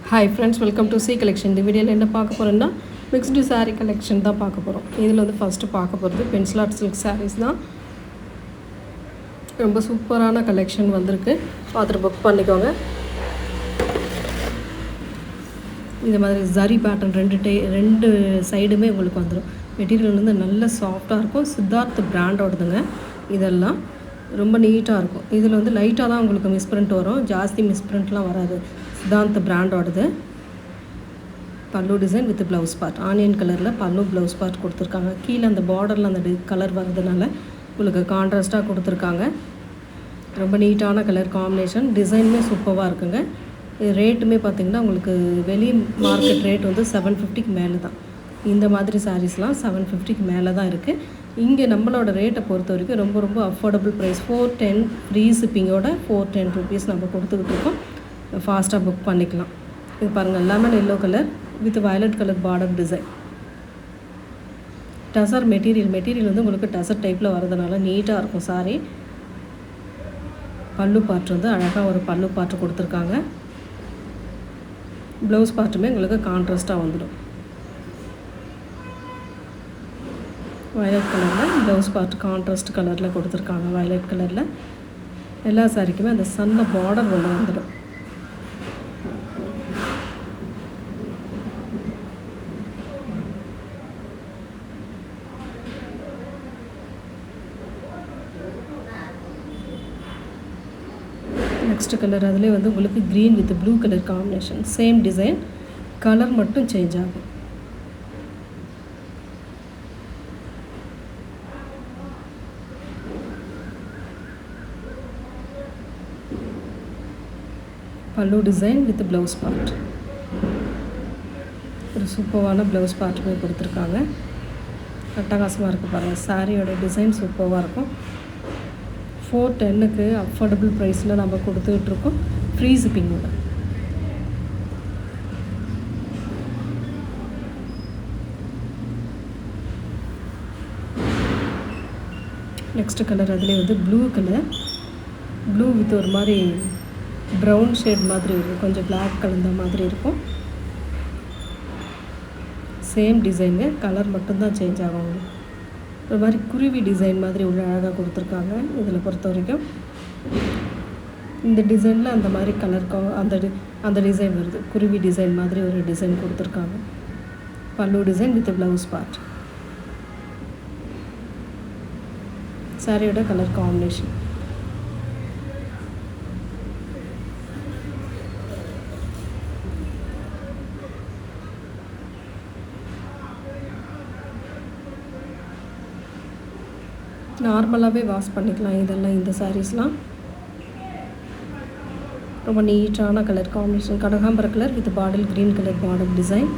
Hi friends, welcome to C collection. இந்த வீடியோவில் என்ன பார்க்க போகிறோன்னா மிக்ஸ்டு சாரீ கலெக்ஷன் தான் பார்க்க போகிறோம். இதில் வந்து ஃபஸ்ட்டு பார்க்க போகிறது பென்சில் ஆர்ட் சில்க் சாரீஸ் தான். ரொம்ப சூப்பரான கலெக்ஷன் வந்திருக்கு, பார்த்துட்டு புக் பண்ணிக்கோங்க. இந்த மாதிரி ஜரி பேட்டர்ன் ரெண்டு சைடுமே உங்களுக்கு வந்துடும். மெட்டீரியல் வந்து நல்ல சாஃப்டாக இருக்கும். சித்தார்த் பிராண்டோடதுங்க. இதெல்லாம் ரொம்ப நீட்டாக இருக்கும். இதில் வந்து லைட்டாக தான் உங்களுக்கு மிஸ்பிரிண்ட் வரும், ஜாஸ்தி மிஸ்பிரிண்ட்லாம் வராது. சித்தார்த் பிராண்டோடது. பல்லு design with blouse part, onion கலரில் பல்லு ப்ளவுஸ் பார்ட் கொடுத்துருக்காங்க. கீழே அந்த பார்டரில் அந்த கலர் வர்றதுனால உங்களுக்கு கான்ட்ராஸ்ட்டாக கொடுத்துருக்காங்க. ரொம்ப நீட்டான கலர் காம்பினேஷன். டிசைனுமே சூப்பராக இருக்குங்க. இது ரேட்டுமே பார்த்திங்கன்னா உங்களுக்கு வெளி மார்க்கெட் ரேட் வந்து 750க்கு மேலே தான். இந்த மாதிரி சாரீஸ்லாம் 750க்கு மேலே தான் இருக்குது. இங்கே நம்மளோட ரேட்டை பொறுத்த வரைக்கும் ரொம்ப ரொம்ப அஃபோர்டபுள் ப்ரைஸ். 410 ஃப்ரீ ஷிப்பிங்கோட 410 ருபீஸ் நம்ம கொடுத்துக்கிட்டு இருக்கோம். ஃபாஸ்ட்டாக புக் பண்ணிக்கலாம். இது பாருங்கள், lemon yellow colour with violet colour border design. Tussar material வந்து உங்களுக்கு டசர் டைப்பில் வரதுனால நீட்டாக இருக்கும் சாரீ. பல்லு பார்ட் வந்து அழகாக ஒரு பல்லு பார்ட் கொடுத்துருக்காங்க. ப்ளவுஸ் பார்ட்டுமே உங்களுக்கு கான்ட்ராஸ்ட்டாக வந்துடும். வயலட் கலரில் ப்ளவுஸ் பார்ட் கான்ட்ராஸ்ட் கலரில் கொடுத்துருக்காங்க. வயலட் கலரில் எல்லா சாரிக்குமே அந்த சன்ன பார்டர் ஒன்று வந்துடும். நெக்ஸ்ட் கலர் அதிலே வந்து உங்களுக்கு green with blue colour combination. Same design, colour மட்டும் சேஞ்ச் ஆகும். பல்லு டிசைன் வித் ப்ளவுஸ் பார்ட். ஒரு சூப்பரான ப்ளவுஸ் பார்ட்டுமே கொடுத்துருக்காங்க. அட்டகாசமாக இருக்குது பாருங்கள். சாரியோட டிசைன் சூப்பராக இருக்கும். 410க்கு அஃபோர்டபுள் ப்ரைஸில் நம்ம கொடுத்துட்ருக்கோம், ஃப்ரீ ஷிப்பிங்கோட. நெக்ஸ்ட் கலர் அதிலே வந்து ப்ளூ கலர், ப்ளூ வித் ஒரு மாதிரி ப்ரௌன் ஷேட் மாதிரி இருக்கும், கொஞ்சம் பிளாக் கலந்த மாதிரி இருக்கும். சேம் டிசைனு, கலர் மட்டும்தான் சேஞ்ச் ஆகும். ஒரு மாதிரி குருவி டிசைன் மாதிரி உள்ள அழகாக கொடுத்துருக்காங்க. இதில் பொறுத்த வரைக்கும் இந்த டிசைனில் அந்த மாதிரி கலர் அந்த டிசைன் வருது. குருவி டிசைன் மாதிரி ஒரு டிசைன் கொடுத்துருக்காங்க. Pallu design with blouse part. சாரியோட கலர் காம்பினேஷன். நார்மலாகவே வாஷ் பண்ணிக்கலாம் இதெல்லாம். இந்த சாரீஸ்லாம் ரொம்ப நீட்டான கலர் காம்பினேஷன். கனகாம்பர colour with bottle green colour border design.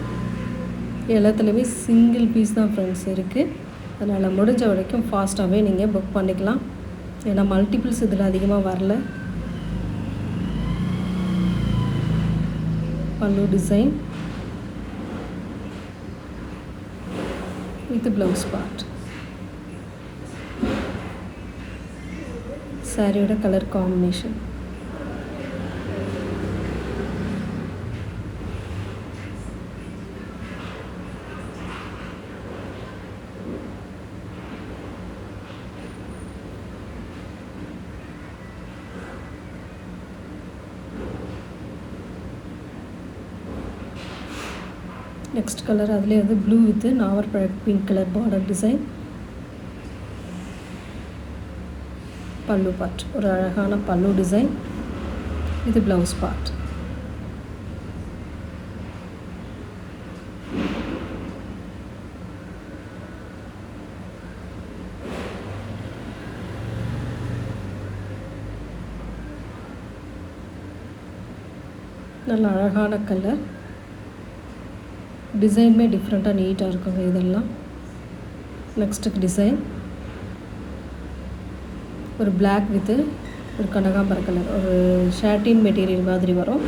எல்லாத்துலேயுமே சிங்கிள் பீஸ் தான் ஃப்ரெண்ட்ஸ் இருக்குது. அதனால் முடிஞ்ச வரைக்கும் ஃபாஸ்ட்டாகவே நீங்கள் புக் பண்ணிக்கலாம். ஏன்னா மல்டிபிள்ஸ் இதில் அதிகமாக வரல. Pallu design with blouse part. சாரியோட கலர் காம்பினேஷன். நெக்ஸ்ட் கலர் அதிலே வந்து ப்ளூ வித் நாவற்பழ pink colour border design. Pallu part, ஒரு அழகான பல்லு டிசைன். இது ப்ளவுஸ் பார்ட். நல்ல அழகான கலர். டிசைனுமே டிஃப்ரெண்ட்டாக நீட்டாக இருக்குங்க இதெல்லாம். நெக்ஸ்ட்டு டிசைன் ஒரு பிளாக் வித்து ஒரு கனகாம்பர கலர், ஒரு ஷாட்டின் மெட்டீரியல் மாதிரி வரும்.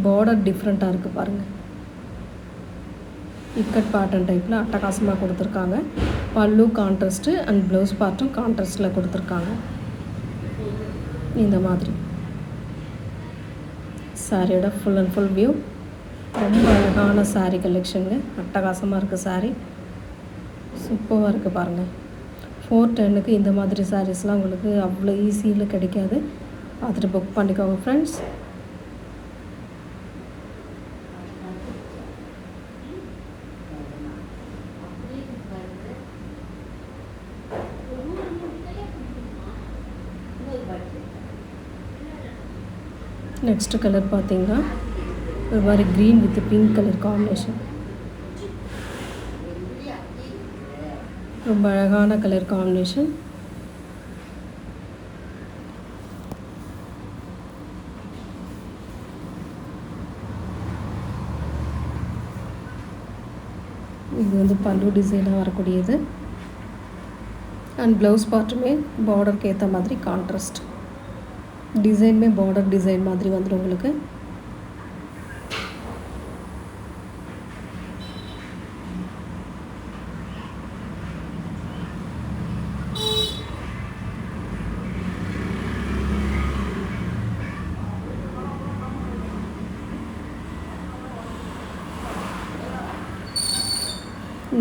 பார்டர் டிஃப்ரெண்ட்டாக இருக்குது பாருங்கள். இக்கட் பேட்டர்ன் டைப்பில் அட்டகாசமாக கொடுத்துருக்காங்க. பல்லு கான்ட்ராஸ்ட்டு அண்ட் ப்ளவுஸ் பார்ட்டும் கான்ட்ராஸ்ட்டில் கொடுத்துருக்காங்க. இந்த மாதிரி சாரியோட ஃபுல் அண்ட் ஃபுல் வியூ. ரொம்ப அழகான சாரீ கலெக்ஷனுங்க. அட்டகாசமாக இருக்குது சாரீ. சூப்பராக இருக்குது பாருங்கள். 410க்கு இந்த மாதிரி சாரீஸ்லாம் உங்களுக்கு அவ்வளோ ஈஸியில் கிடைக்காது. பார்த்துட்டு புக் பண்ணிக்கோங்க ஃப்ரெண்ட்ஸ். நெக்ஸ்ட் கலர் பார்த்தீங்கன்னா ஒரு மாதிரி green with pink colour combination. ரொம்ப அழகான கலர் காம்பினேஷன். இது வந்து பல்லு டிசைனாக வரக்கூடியது. அண்ட் ப்ளவுஸ் பார்ட்டுமே பார்டருக்கு ஏற்ற மாதிரி கான்ட்ராஸ்ட் டிசைனுமே பார்டர் டிசைன் மாதிரி வந்துடும் உங்களுக்கு.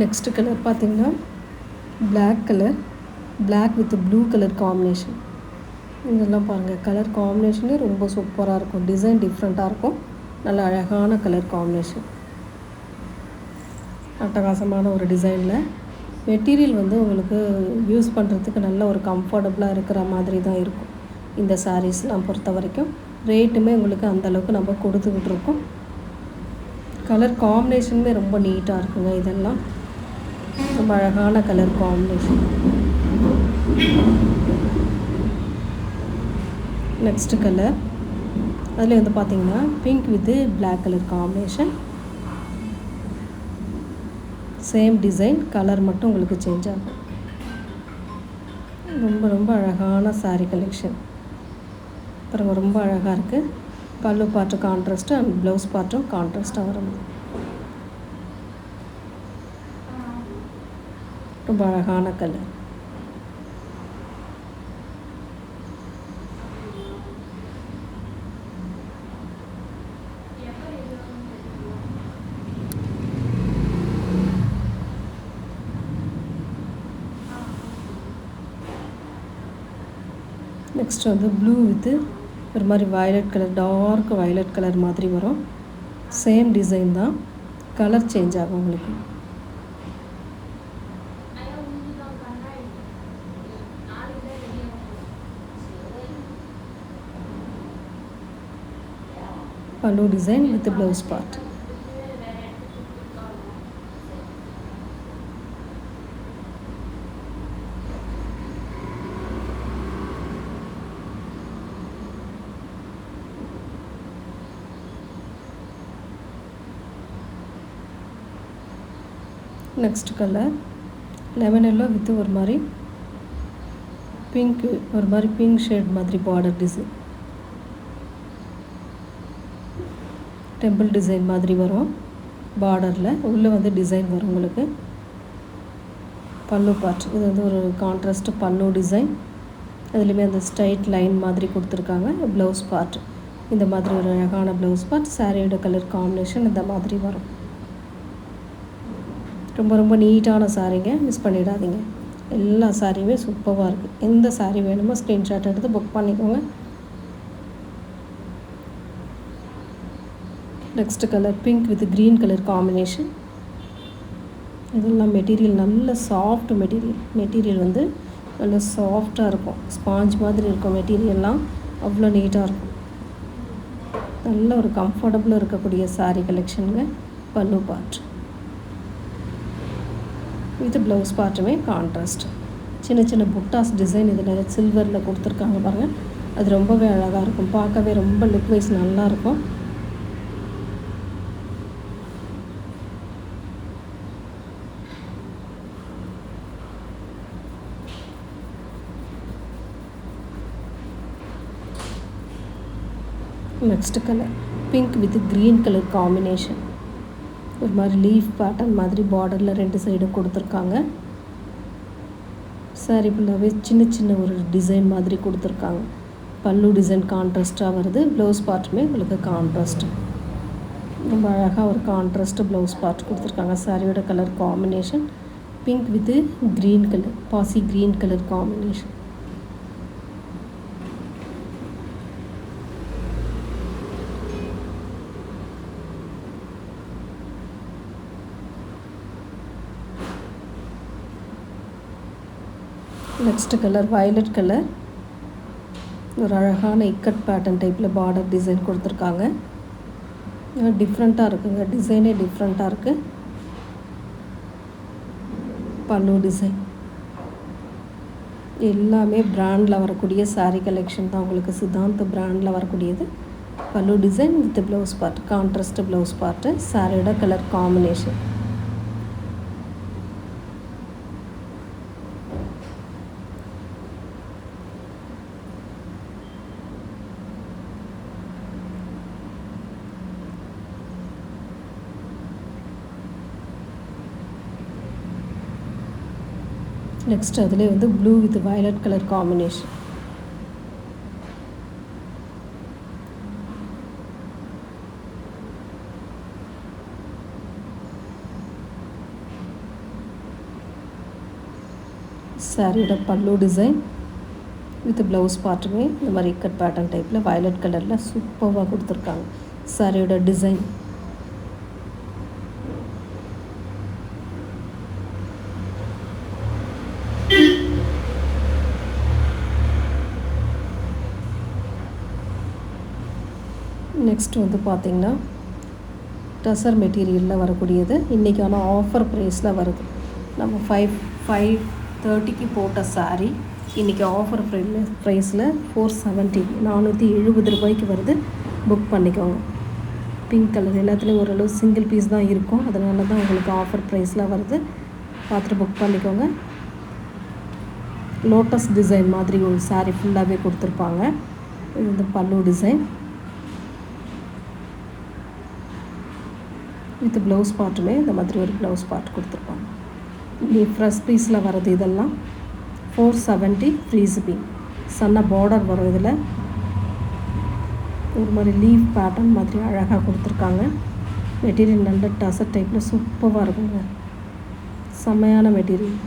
நெக்ஸ்ட் கலர் பார்த்தீங்கன்னா black colour, black with blue colour combination. இதெல்லாம் பாருங்கள், கலர் காம்பினேஷனே ரொம்ப சூப்பராக இருக்கும். டிசைன் டிஃப்ரெண்ட்டாக இருக்கும். நல்ல அழகான கலர் காம்பினேஷன். அட்டகாசமான ஒரு டிசைனில் மெட்டீரியல் வந்து உங்களுக்கு யூஸ் பண்ணுறதுக்கு நல்ல ஒரு கம்ஃபர்டபுளாக இருக்கிற மாதிரி தான் இருக்கும். இந்த சாரீஸ்லாம் பொறுத்த வரைக்கும் ரேட்டுமே உங்களுக்கு அந்தளவுக்கு நம்ம கொடுத்துக்கிட்டு இருக்கோம். கலர் காம்பினேஷனுமே ரொம்ப நீட்டாக இருக்குங்க. இதெல்லாம் ரொம்ப அழகான கலர் காம்பினேஷன். நெக்ஸ்ட் கலர் அதில் வந்து பார்த்திங்கன்னா pink with black colour combination. Same design, colour மட்டும் உங்களுக்கு சேஞ்ச் ஆகும். ரொம்ப ரொம்ப அழகான சாரீ கலெக்ஷன் பாருங்கள். ரொம்ப அழகாக இருக்குது. Pallu part contrast and blouse பார்ட்டும் கான்ட்ராஸ்ட்டாக வரும். ரொம்ப அழகான கலர். நெக்ஸ்ட் வந்து ப்ளூ வித்து ஒரு மாதிரி violet colour, dark violet colour மாதிரி வரும். சேம் டிசைன் தான், கலர் சேஞ்ச் ஆகும் உங்களுக்கு. Pallu design with blouse part. Next colour lemon yellow with ஒரு மாதிரி பிங்க், ஒரு மாதிரி பிங்க் ஷேட் மாதிரி பார்டர் டிசைன், டெம்பிள் டிசைன் மாதிரி வரும். பார்டரில் உள்ளே வந்து டிசைன் வரும் உங்களுக்கு. பல்லு பார்ட் இது வந்து ஒரு கான்ட்ராஸ்ட் பல்லு டிசைன். அதுலேயுமே அந்த ஸ்ட்ரைட் லைன் மாதிரி கொடுத்துருக்காங்க. ப்ளவுஸ் பார்ட் இந்த மாதிரி ஒரு அழகான ப்ளவுஸ் பார்ட். சாரியோட கலர் காம்பினேஷன் இந்த மாதிரி வரும். ரொம்ப ரொம்ப நீட்டான சாரீங்க, மிஸ் பண்ணிடாதீங்க. எல்லா சாரியுமே சூப்பராக இருக்குது. எந்த சாரீ வேணுமோ ஸ்க்ரீன்ஷாட் எடுத்து புக் பண்ணிக்கோங்க. Next colour pink with green colour combination. இதெல்லாம் மெட்டீரியல் நல்ல சாஃப்ட் மெட்டீரியல் வந்து நல்ல சாஃப்டாக இருக்கும். ஸ்பாஞ்ச் மாதிரி இருக்கும் மெட்டீரியல்லாம். அவ்வளோ நீட்டாக இருக்கும். நல்ல ஒரு கம்ஃபர்டபுளாக இருக்கக்கூடிய சாரீ கலெக்ஷனுங்க. பல்லு பார்ட் வித் ப்ளவுஸ் பார்ட்டுமே கான்ட்ராஸ்ட். சின்ன சின்ன புட்டாஸ் டிசைன் இதில் சில்வரில் கொடுத்துருக்காங்க பாருங்கள். அது ரொம்பவே அழகாக இருக்கும். பார்க்கவே ரொம்ப லுக் வைஸ் நல்லாயிருக்கும். Next colour pink with green colour combination. ஒரு மாதிரி லீஃப் பேட்டர்ன் மாதிரி பார்டரில் 2 சைடும் கொடுத்துருக்காங்க. சாரி ஃபுல்லாகவே சின்ன சின்ன ஒரு டிசைன் மாதிரி கொடுத்துருக்காங்க. பல்லு டிசைன் கான்ட்ராஸ்ட்டாக வருது. ப்ளவுஸ் பார்ட்டுமே உங்களுக்கு கான்ட்ராஸ்ட். ரொம்ப அழகாக ஒரு கான்ட்ராஸ்ட்டு ப்ளவுஸ் பார்ட் கொடுத்துருக்காங்க. சாரியோட colour combination pink with green colour, பாசி green colour combination. Next colour violet colour. ஒரு அழகான இக்கட் பேட்டர்ன் டைப்பில் பார்டர் டிசைன் கொடுத்துருக்காங்க. டிஃப்ரெண்ட்டாக இருக்குங்க, டிசைனே டிஃப்ரெண்ட்டாக இருக்குது. பல்லு டிசைன் எல்லாமே பிராண்டில் வரக்கூடிய சாரீ கலெக்ஷன் தான். உங்களுக்கு சித்தாந்த் பிராண்டில் வரக்கூடியது. பல்லு design with blouse part, contrast blouse part, சாரியோட கலர் காம்பினேஷன். நெக்ஸ்ட் அதிலே வந்து blue with violet colour combination. சாரியோட பல்லு டிசைன் வித் ப்ளவுஸ் பார்ட்டுமே இந்த மாதிரி இக்கட் பேட்டர்ன் டைப்பில் வயலட் கலரில் சூப்பராக கொடுத்துருக்காங்க. சாரியோட டிசைன் நெக்ஸ்ட் வந்து பார்த்திங்கன்னா டசர் மெட்டீரியலில் வரக்கூடியது. இன்றைக்கான ஆஃபர் ப்ரைஸில் வருது. நம்ம 530க்கு போட்ட சாரீ இன்றைக்கி ஆஃபர் ப்ரைஸில் 470 470 ரூபாய்க்கு வருது. புக் பண்ணிக்கோங்க. பிங்க் கலர் எல்லாத்துலேயும் ஓரளவு சிங்கிள் பீஸ் தான் இருக்கும். அதனால தான் உங்களுக்கு ஆஃபர் ப்ரைஸில் வருது. பார்த்துட்டு புக் பண்ணிக்கோங்க. லோட்டஸ் டிசைன் மாதிரி ஒரு சாரீ ஃபுல்லாகவே கொடுத்துருப்பாங்க. இது வந்து பல்லு டிசைன் வித் ப்ளவுஸ் பார்ட்டுமே இந்த மாதிரி ஒரு ப்ளவுஸ் பார்ட் கொடுத்துருப்பாங்க. இங்கே ஃப்ரெஷ் பீஸில் வர்றது இதெல்லாம் 470 ஃப்ரீ ஷிப்பிங். சன்ன பார்டர் வரும். இதில் ஒரு மாதிரி லீஃப் பேட்டர்ன் மாதிரி அழகாக கொடுத்துருக்காங்க. மெட்டீரியல் நல்ல டசர் டைப்பில் சூப்பராக இருக்குங்க. செம்மையான மெட்டீரியல்.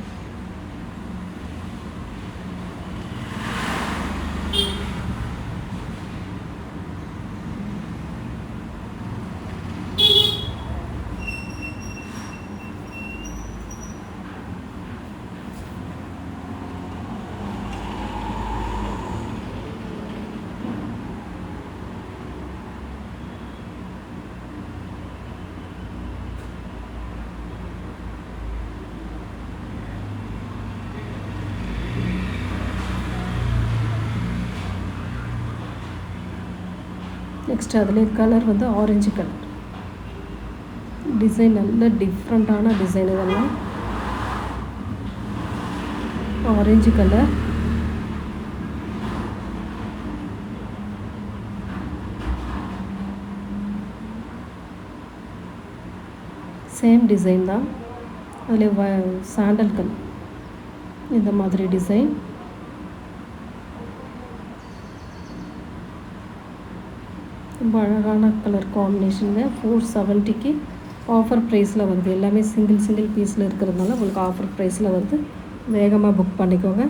நெக்ஸ்ட் அதில் கலர் வந்து ஆரஞ்சு கலர் டிசைன். நல்ல டிஃப்ரெண்ட்டான டிசைன். இதெல்லாம் ஆரஞ்சு கலர். சேம் டிசைன் தான். அதில் சாண்டல் கலர் இந்த மாதிரி டிசைன். ரொம்ப அழகான கலர் காம்பினேஷனுங்க. 470க்கு ஆஃபர் ப்ரைஸில் வருது. எல்லாமே சிங்கிள் பீஸில் இருக்கிறதுனால உங்களுக்கு ஆஃபர் ப்ரைஸில் வருது. வேகமாக புக் பண்ணிக்கோங்க.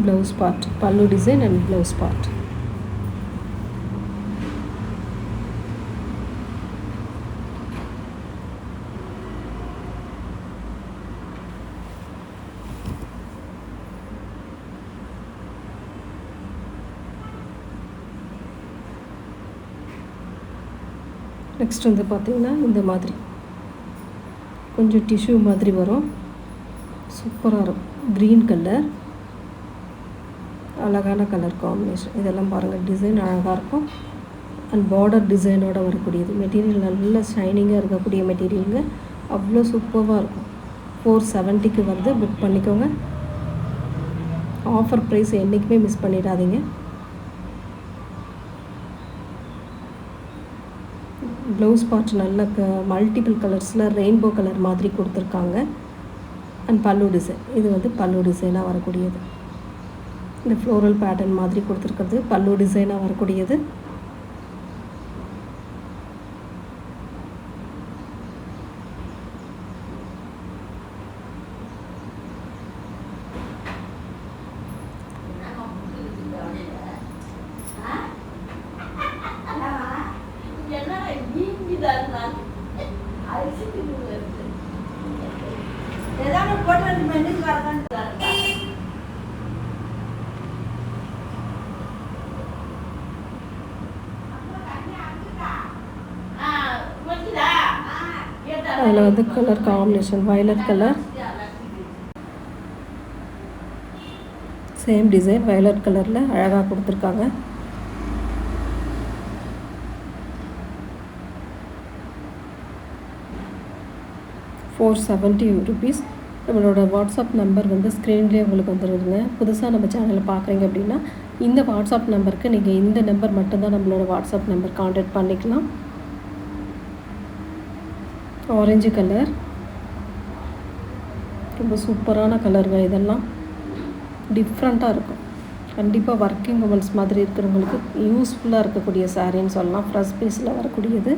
ப்ளவுஸ் பார்ட், பல்லு design and blouse part. Next வந்து பார்த்திங்கன்னா இந்த மாதிரி கொஞ்சம் டிஷ்யூ மாதிரி வரும். சூப்பராக இருக்கும். க்ரீன் கலர், அழகான கலர் காம்பினேஷன். இதெல்லாம் பாருங்கள், டிசைன் அழகாக இருக்கும். அண்ட் பார்டர் டிசைனோடு வரக்கூடியது. மெட்டீரியல் நல்ல ஷைனிங்காக இருக்கக்கூடிய மெட்டீரியலுங்க. அவ்வளோ சூப்பராக இருக்கும். 470க்கு வருது. புக் பண்ணிக்கோங்க. ஆஃபர் ப்ரைஸ் என்றைக்குமே மிஸ் பண்ணிடாதீங்க. ப்ளவுஸ் பார்ட் நல்ல மல்டிபிள் கலர்ஸில் ரெயின்போ கலர் மாதிரி கொடுத்துருக்காங்க. அண்ட் பல்லு டிசைன், இது வந்து பல்லு டிசைனாக வரக்கூடியது. இந்த ஃப்ளோரல் பேட்டர்ன் மாதிரி கொடுத்துருக்கிறது பல்லு டிசைனாக வரக்கூடியது. அதில் வந்து colour combination violet colour, same design violet கலரில் அழகாக கொடுத்துருக்காங்க. ₹470. நம்மளோட வாட்ஸ்அப் நம்பர் வந்து ஸ்க்ரீன்லேயே உங்களுக்கு வந்துடுங்க. புதுசாக நம்ம சேனலை பார்க்குறீங்க அப்படின்னா இந்த வாட்ஸ்அப் நம்பருக்கு நீங்கள் இந்த நம்பர் மட்டும்தான் நம்மளோட வாட்ஸ்அப் நம்பர் கான்டாக்ட் பண்ணிக்கலாம். ஆரஞ்சு கலர் ரொம்ப சூப்பரான கலருங்க. இதெல்லாம் டிஃப்ரெண்ட்டாக இருக்கும். கண்டிப்பாக ஒர்க்கிங் உமன்ஸ் மாதிரி இருக்கிறவங்களுக்கு யூஸ்ஃபுல்லாக இருக்கக்கூடிய சாரின்னு சொல்லலாம். ஃப்ரெஷ் பீஸில் வரக்கூடியது.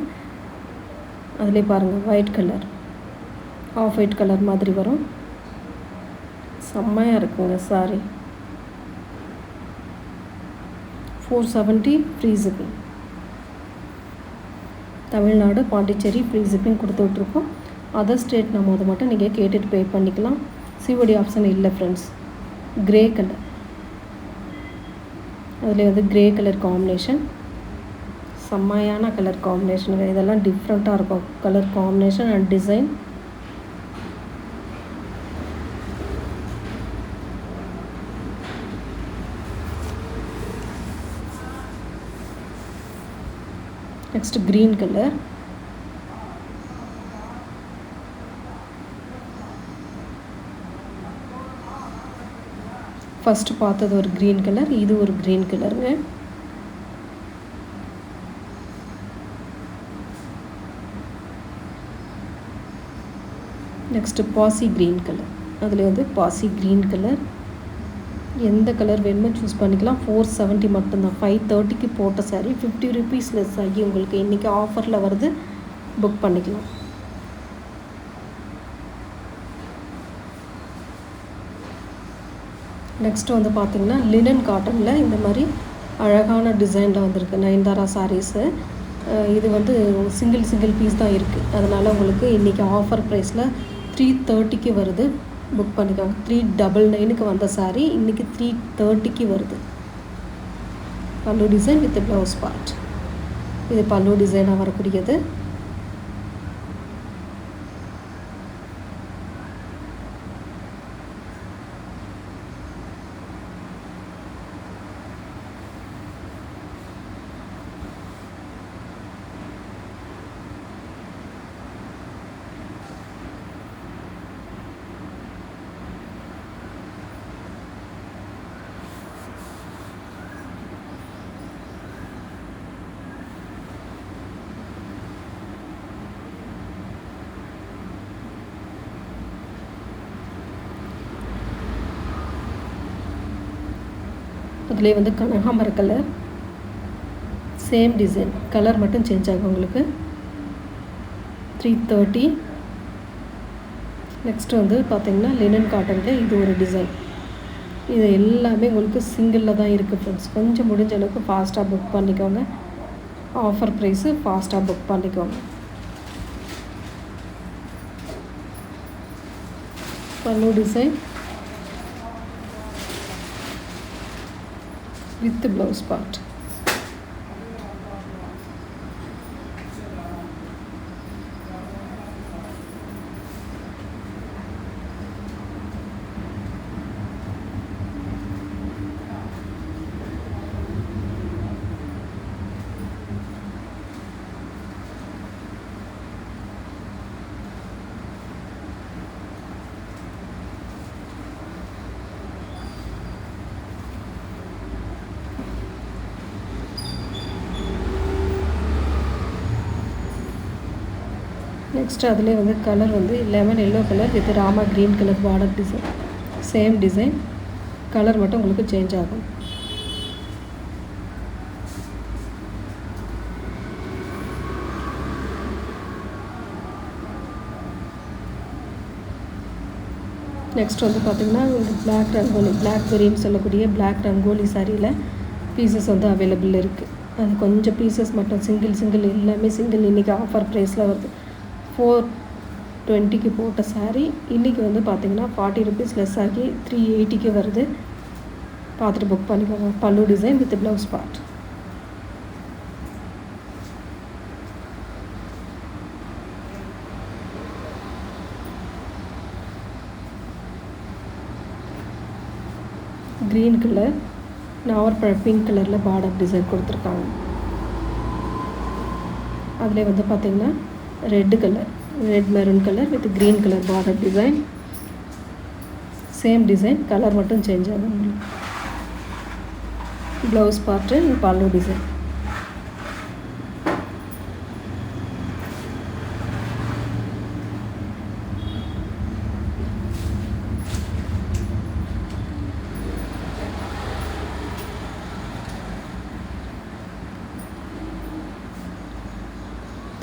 அதிலே பாருங்கள் white colour, off white colour மாதிரி வரும். செம்மையாக இருக்குங்க sari. 470 free shipping. Tamil Nadu Pondicherry free shipping கொடுத்து விட்ருக்கோம். அதர் ஸ்டேட் நம்ம அதை மட்டும் நீங்கள் கேட்டுட்டு பே பண்ணிக்கலாம். சிஓடி ஆப்ஷன் இல்லை ஃப்ரெண்ட்ஸ். கிரே கலர், அதில் வந்து கிரே கலர் காம்பினேஷன், செம்மையான கலர் காம்பினேஷனுங்க. இதெல்லாம் டிஃப்ரெண்ட்டாக இருக்கும் colour combination and design. Next green colour, first பார்த்தது ஒரு க்ரீன் கலர், இது ஒரு க்ரீன் கலருங்க. நெக்ஸ்ட்டு பாசி க்ரீன் கலர், அதில் வந்து பாசி க்ரீன் கலர். எந்த கலர் வேணுமோ சூஸ் பண்ணிக்கலாம். 470 மட்டும்தான். 530க்கு போட்ட சாரீ ₹50 லெஸ் ஆகி உங்களுக்கு இன்றைக்கி ஆஃபரில் வருது. புக் பண்ணிக்கலாம். நெக்ஸ்ட்டு வந்து பார்த்திங்கன்னா லினன் காட்டனில் இந்த மாதிரி அழகான டிசைனில் வந்திருக்கு நயன்தாரா சாரீஸு. இது வந்து சிங்கிள் பீஸ் தான் இருக்குது. அதனால் உங்களுக்கு இன்றைக்கி ஆஃபர் ப்ரைஸில் 330க்கு வருது. புக் பண்ணிக்கோங்க. 399க்கு வந்த சாரீ இன்றைக்கி 330க்கு வருது. பல்லு டிசைன் வித் ப்ளவுஸ் பார்ட். இது பல்லு டிசைனாக வரக்கூடியது. அதிலே வந்து கனகாம்பர கலர், சேம் டிசைன், கலர் மட்டும் சேஞ்ச் ஆகும் உங்களுக்கு. 330. நெக்ஸ்ட்டு வந்து பார்த்திங்கன்னா லினன் காட்டனில் இது ஒரு டிசைன். இது எல்லாமே உங்களுக்கு சிங்கிளில் தான் இருக்குது ஃப்ரெண்ட்ஸ். கொஞ்சம் முடிஞ்ச அளவுக்கு ஃபாஸ்ட்டாக புக் பண்ணிக்கோங்க. ஆஃபர் ப்ரைஸு, ஃபாஸ்ட்டாக புக் பண்ணிக்கோங்க. Pallu design with the blouse part. Next அதிலே வந்து கலர் வந்து lemon yellow colour with Rama green colour border design. Same design, colour மட்டும் உங்களுக்கு சேஞ்ச் ஆகும். நெக்ஸ்ட் வந்து பார்த்திங்கன்னா இந்த பிளாக் ரங்கோலி, பிளாக்பெரின்னு சொல்லக்கூடிய பிளாக் ரங்கோலி சாரியில் பீசஸ் வந்து அவைலபிள் இருக்குது. அது கொஞ்சம் பீசஸ் மட்டும் சிங்கிள் எல்லாமே சிங்கிள். இன்றைக்கி ஆஃபர் ப்ரைஸில் வருது. 420க்கு போட்ட சாரீ இன்றைக்கி வந்து பார்த்திங்கன்னா 40 rupees லெஸ் ஆகி 380க்கு வருது. பார்த்துட்டு புக் பண்ணிக்கோங்க. Pallu design with blouse part. Green colour, நாவற்பழ பிங்க் கலரில் பார்டர் டிசைன் கொடுத்துருக்காங்க. அதில் வந்து பார்த்திங்கன்னா red colour, red maroon colour with green colour border design. Same design, colour மட்டும் சேஞ்ச் ஆகும். Blouse part, pallu design.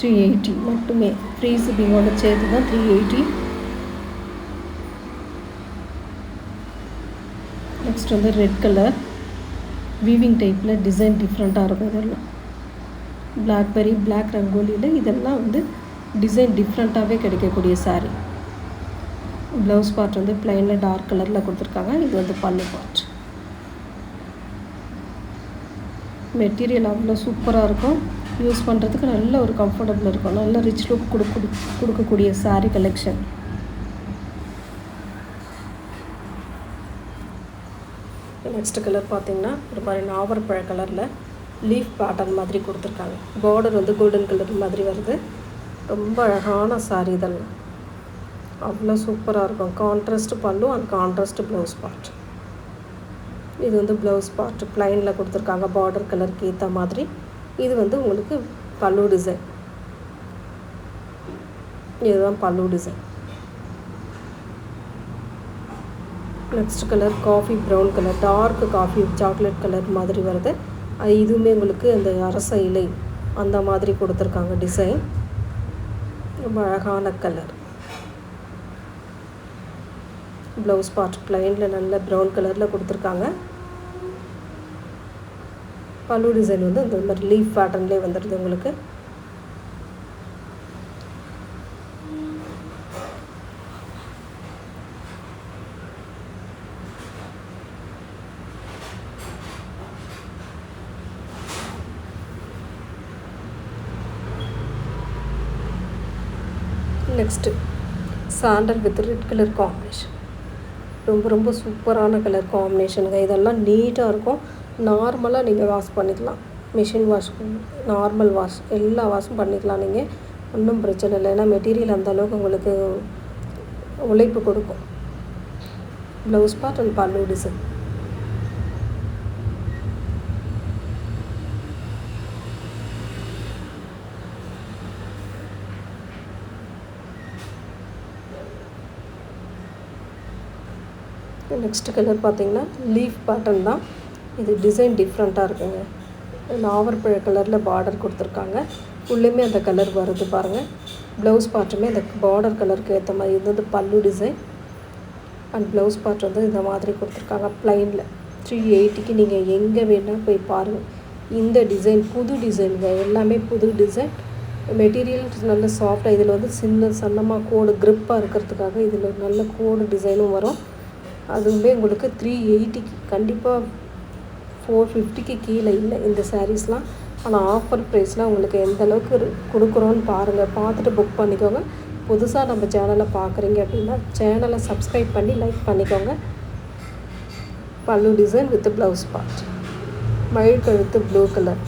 $380 மட்டுமே. ஃப்ரீ ஷிப்பிங்கோட சேர்த்து தான் 380. நெக்ஸ்ட் வந்து ரெட் கலர் வீவிங் டைப்பில் டிசைன் டிஃப்ரெண்ட்டாக இருக்கும். இதெல்லாம் பிளாக்பெரி, பிளாக் ரங்கோலியில் இதெல்லாம் வந்து டிசைன் டிஃப்ரெண்ட்டாகவே கிடைக்கக்கூடிய சாரீ. ப்ளவுஸ் பார்ட் வந்து ப்ளைனில் டார்க் கலரில் கொடுத்துருக்காங்க. இது வந்து பல்லு பார்ட். மெட்டீரியல் அவ்வளோ சூப்பராக இருக்கும். யூஸ் பண்ணுறதுக்கு நல்ல ஒரு கம்ஃபர்டபுள் இருக்கும். நல்ல ரிச் லுக் கொடுக்கக்கூடிய சாரீ கலெக்ஷன். நெக்ஸ்ட் கலர் பார்த்திங்கன்னா ஒரு மாதிரி நாவற்பழ கலரில் லீஃப் பேட்டர்ன் மாதிரி கொடுத்துருக்காங்க. பார்டர் வந்து கோல்டன் கலர் மாதிரி வருது. ரொம்ப அழகான சாரீ இதெல்லாம். அவ்வளோ சூப்பராக இருக்கும். கான்ட்ராஸ்ட் பல்லு அண்ட் கான்ட்ராஸ்ட் ப்ளவுஸ் பார்ட். இது வந்து ப்ளவுஸ் பார்ட் ப்ளைனில் கொடுத்துருக்காங்க பார்டர் கலருக்கு ஏற்ற மாதிரி. இது வந்து உங்களுக்கு பல்லு டிசைன். இதுதான் pallu design. Next colour coffee brown colour, dark coffee chocolate colour மாதிரி வருது. இதுவுமே உங்களுக்கு அந்த அரச இலை அந்த மாதிரி கொடுத்துருக்காங்க டிசைன். ரொம்ப அழகான கலர். ப்ளவுஸ் பார்ட் ப்ளைனில் நல்ல ப்ரௌன் கலரில் கொடுத்துருக்காங்க. பல்லு டிசைன் வந்து இந்த மாதிரி லீஃப் பேட்டர்ன்லேயே வந்துடுது உங்களுக்கு. Next sandal with red colour combination. ரொம்ப சூப்பரான கலர் காம்பினேஷனுங்க. இதெல்லாம் நீட்டாக இருக்கும். நார்மலாக நீங்கள் வாஷ் பண்ணிக்கலாம். மிஷின் வாஷ், நார்மல் வாஷ், எல்லா வாஷும் பண்ணிக்கலாம் நீங்கள். ஒன்றும் பிரச்சனை இல்லை. ஏன்னா மெட்டீரியல் அந்தளவுக்கு உங்களுக்கு உழைப்பு கொடுக்கும். ப்ளவுஸ் பார்ட் அண்ட் பல்லு டிசைன். நெக்ஸ்ட் கலர் பார்த்திங்கன்னா லீஃப் பேட்டர்ன் தான். இது டிசைன் டிஃப்ரெண்ட்டாக இருக்குங்க. நாவற்பழ கலரில் பார்டர் கொடுத்துருக்காங்க. உள்ளேயுமே அந்த கலர் வருது பாருங்கள். ப்ளவுஸ் பார்ட்டுமே அந்த பார்டர் கலருக்கு ஏற்ற மாதிரி. இது வந்து பல்லு டிசைன் அண்ட் ப்ளவுஸ் பார்ட் வந்து இந்த மாதிரி கொடுத்துருக்காங்க ப்ளைனில். 380க்கு நீங்கள் எங்கே வேணால் போய் பாருங்கள். இந்த டிசைன் புது டிசைனுங்க. எல்லாமே புது டிசைன். மெட்டீரியல் நல்ல சாஃப்டாக. இதில் வந்து சன்னமாக கோடு க்ரிப்பாக இருக்கிறதுக்காக இதில் நல்ல கோடு டிசைனும் வரும். அதுவுமே உங்களுக்கு 380க்கு, கண்டிப்பாக 450க்கு கீழே இல்லை இந்த சாரீஸ்லாம். ஆனால் ஆஃபர் ப்ரைஸில் உங்களுக்கு எந்த அளவுக்கு கொடுக்குறோன்னு பாருங்கள். பார்த்துட்டு புக் பண்ணிக்கோங்க. புதுசாக நம்ம சேனலை பார்க்குறீங்க அப்படின்னா சேனலை சப்ஸ்கிரைப் பண்ணி லைக் பண்ணிக்கோங்க. Pallu design with blouse part. மயில் கழுத்து ப்ளூ கலர்.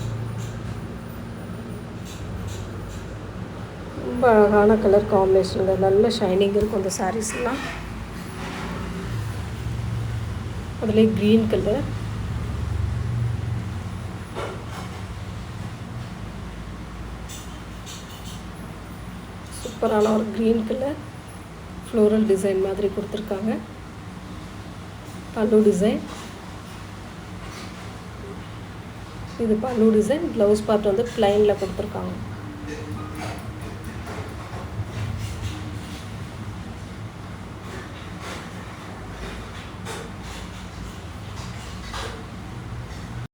ரொம்ப அழகான கலர் காம்பினேஷனுங்க. நல்ல ஷைனிங் இருக்கும் இந்த சாரீஸ்லாம். அதிலே க்ரீன் கலர், சூப்பரான ஒரு க்ரீன் கலர் ஃப்ளோரல் டிசைன் மாதிரி கொடுத்துருக்காங்க. பல்லு டிசைன், இது பல்லு டிசைன். ப்ளவுஸ் பார்ட் வந்து ப்ளைனில் கொடுத்துருக்காங்க.